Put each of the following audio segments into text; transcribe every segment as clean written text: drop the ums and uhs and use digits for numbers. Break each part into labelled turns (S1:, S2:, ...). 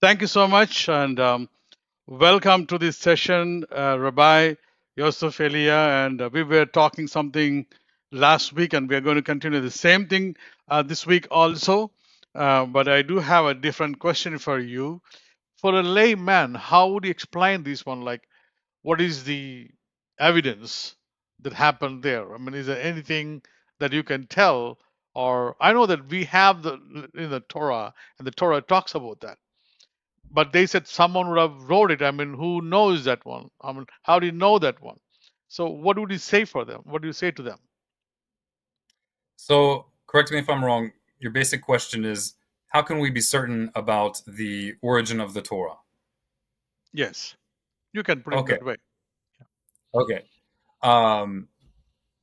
S1: Thank you so much, and welcome to this session, Rabbi Yosef Elia. And we were talking something last week, and we are going to continue the same thing this week also. But I do have a different question for you. For a layman, how would you explain this one? Like, what is the evidence that happened there? I mean, is there anything that you can tell? Or I know that we have the in the Torah, and the Torah talks about that, but they said someone would have wrote it. I mean, who knows that one? I mean, how do you know that one? So what would you say for them? What do you say to them?
S2: So, correct me if I'm wrong. Your basic question is, how can we be certain about the origin of the Torah?
S1: Yes, you can put it
S2: Okay,
S1: that way.
S2: okay. Um,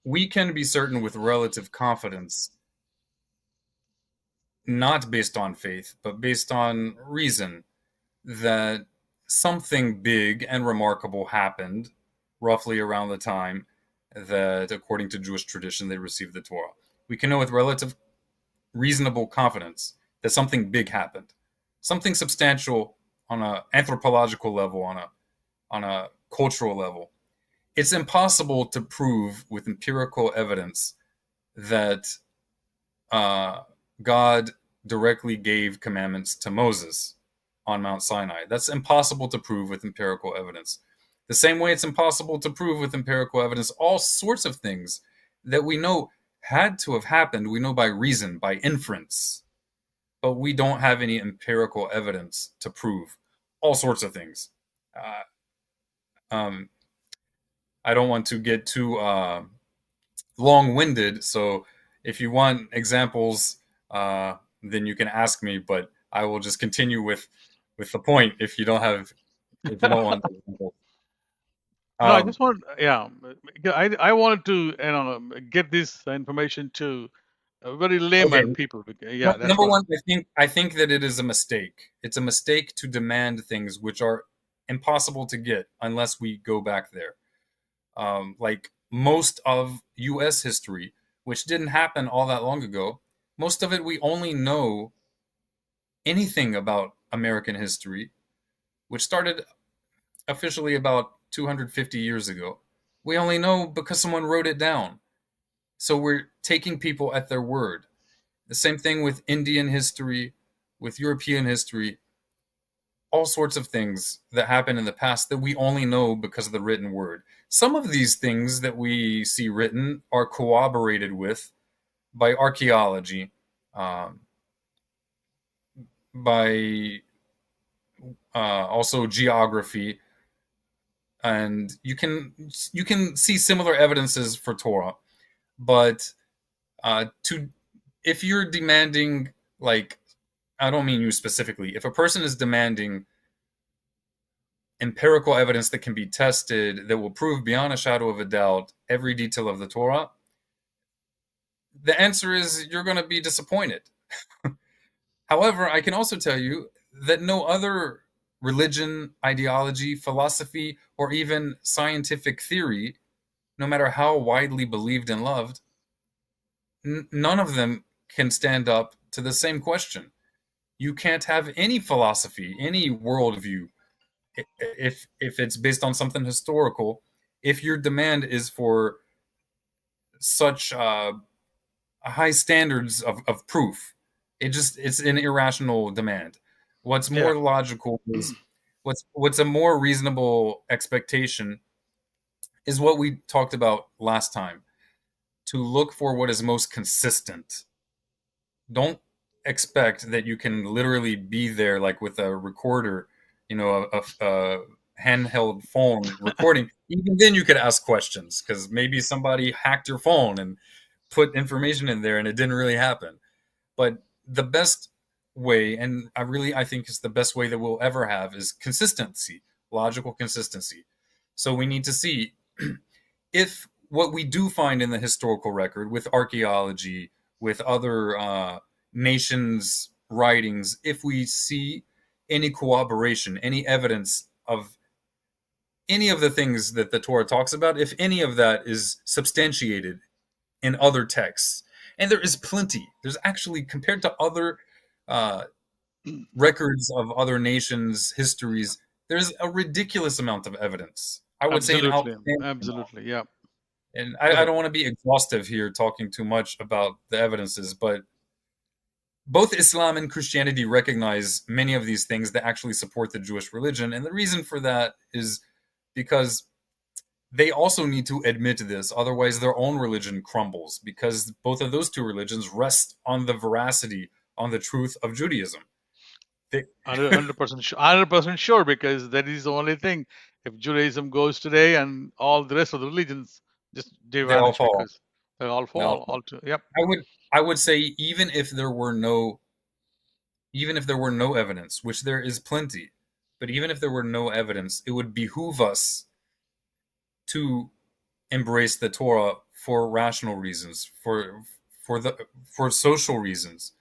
S2: we can be certain with relative confidence, not based on faith, but based on reason, that something big and remarkable happened roughly around the time that, according to Jewish tradition, they received the Torah. We can know with relative reasonable confidence that something big happened, something substantial on an anthropological level, on a cultural level. It's impossible to prove with empirical evidence that uh, God directly gave commandments to Moses on Mount Sinai. That's impossible to prove with empirical evidence. The same way it's impossible to prove with empirical evidence all sorts of things that we know had to have happened. We know by reason, by inference, but we don't have any empirical evidence to prove all sorts of things. Um, I don't want to get too long-winded, so if you want examples, then you can ask me. But I will just continue with the point if you don't want examples.
S1: No, I
S2: Um,
S1: just want, yeah, I wanted to, get this information to very
S2: okay,
S1: layman people. Yeah, that's
S2: number
S1: what.
S2: one, I think that it is a mistake. It's a mistake to demand things which are impossible to get unless we go back there. Like most of U.S. history, which didn't happen all that long ago, most of it we only know anything about American history, which started officially about 250 years ago. We only know because someone wrote it down. So we're taking people at their word. The same thing with Indian history, with European history, all sorts of things that happened in the past that we only know because of the written word. Some of these things that we see written are corroborated with by archaeology, um, by also geography, and you can see similar evidences for Torah. But to if you're demanding, like, I don't mean you specifically, if a person is demanding empirical evidence that can be tested, that will prove beyond a shadow of a doubt every detail of the Torah, the answer is you're going to be disappointed. However, I can also tell you that no other religion, ideology, philosophy, or even scientific theory, no matter how widely believed and loved, none of them can stand up to the same question. You can't have any philosophy, any worldview, if it's based on something historical, if your demand is for such high standards of proof. It's an irrational demand. What's
S1: Yeah.
S2: more logical is what's a more reasonable expectation is what we talked about last time, to look for what is most consistent. Don't expect that you can literally be there like with a recorder, a handheld phone recording. Even then, you could ask questions because maybe somebody hacked your phone and put information in there, and it didn't really happen. But the best way, and I think it's the best way that we'll ever have, is consistency, logical consistency. So we need to see if what we do find in the historical record with archaeology, with other nations' writings, if we see any corroboration, any evidence of any of the things that the Torah talks about, if any of that is substantiated in other texts, and there is plenty. There's actually, compared to other uh, records of other nations, histories. There's a ridiculous amount of evidence. I would say an
S1: Absolutely.
S2: outstanding amount.
S1: Absolutely. Yeah.
S2: And I
S1: Correct.
S2: don't want to be exhaustive here talking too much about the evidences, but both Islam and Christianity recognize many of these things that actually support the Jewish religion. And the reason for that is because they also need to admit this. Otherwise, their own religion crumbles because both of those two religions rest on the veracity, on the truth of Judaism. They,
S1: 100% sure, 100% sure, because that is the only thing. If Judaism goes today and all the rest of the religions just they
S2: they all
S1: vanish
S2: fall.
S1: because they all
S2: They all
S1: fall.
S2: fall.
S1: All to, yep.
S2: I would I would say even if there were no evidence, which there is plenty, but even if there were no evidence, it would behoove us to embrace the Torah for rational reasons, for social reasons.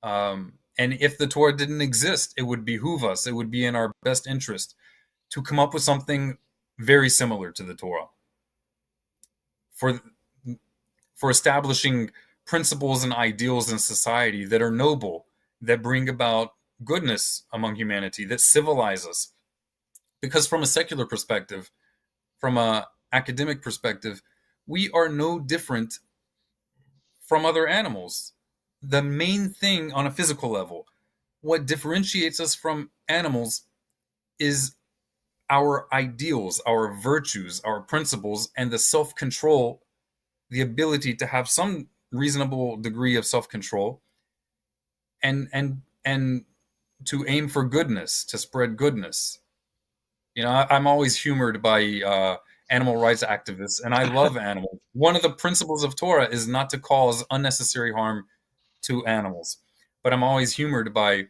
S2: And if the Torah didn't exist, it would behoove us. It would be in our best interest to come up with something very similar to the Torah for for establishing principles and ideals in society that are noble, that bring about goodness among humanity, that civilize us. Because from a secular perspective, from a academic perspective, we are no different from other animals. The main thing on a physical level, what differentiates us from animals is our ideals, our virtues, our principles, and the self control, the ability to have some reasonable degree of self control and to aim for goodness, to spread goodness. I'm always humored by animal rights activists, and I love animals. One of the principles of Torah is not to cause unnecessary harm to animals. But I'm always humored by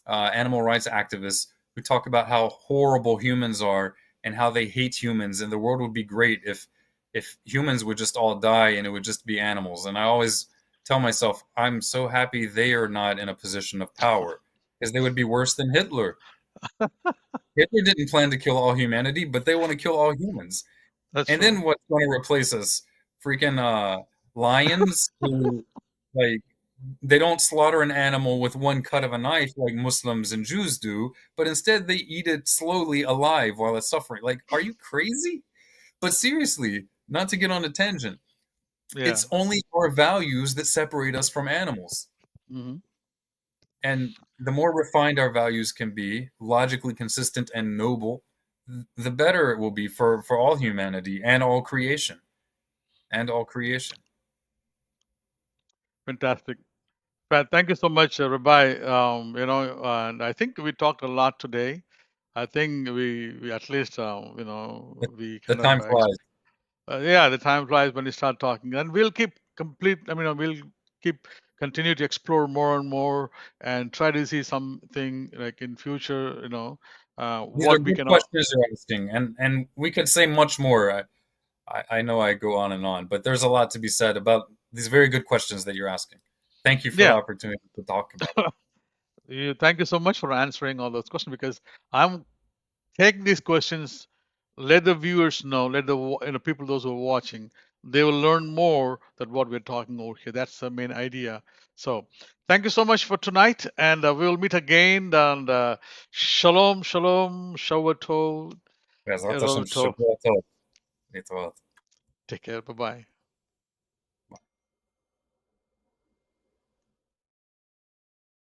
S2: animal rights activists who talk about how horrible humans are and how they hate humans, and the world would be great if humans would just all die and it would just be animals. And I always tell myself, I'm so happy they are not in a position of power because they would be worse than Hitler. Hitler didn't plan to kill all humanity, but they want to kill all humans.
S1: That's
S2: And
S1: true.
S2: then what's going to replace us? Freaking lions who like they don't slaughter an animal with one cut of a knife like Muslims and Jews do, but instead they eat it slowly alive while it's suffering. Like, are you crazy? But seriously, not to get on a tangent,
S1: Yeah.
S2: it's only our values that separate us from animals.
S1: Hmm.
S2: And the more refined our values can be, logically consistent and noble, the better it will be for all humanity and all creation. And all creation.
S1: Fantastic. Thank you so much, Rabbi. And I think we talked a lot today. I think we at least,
S2: The,
S1: we
S2: the
S1: kind of
S2: time flies.
S1: yeah, the time flies when you start talking, and we'll keep complete. I mean, we'll keep continue to explore more and more, and try to see something like in future.
S2: These are
S1: What we
S2: good
S1: can.
S2: questions you're asking, and we could say much more. I know I go on and on, but there's a lot to be said about these very good questions that you're asking. Thank you for the
S1: Yeah.
S2: opportunity to talk about it.
S1: Thank you so much for answering all those questions, because I'm take these questions, let the viewers know, let the people those who are watching, they will learn more than what we're talking over here. That's the main idea. So thank you so much for tonight, and we'll meet again. And shalom, shalom, shawato,
S2: בעזרת השם,
S1: erev tov.
S2: שבוע טוב. להתראות.
S1: Take care. Bye bye.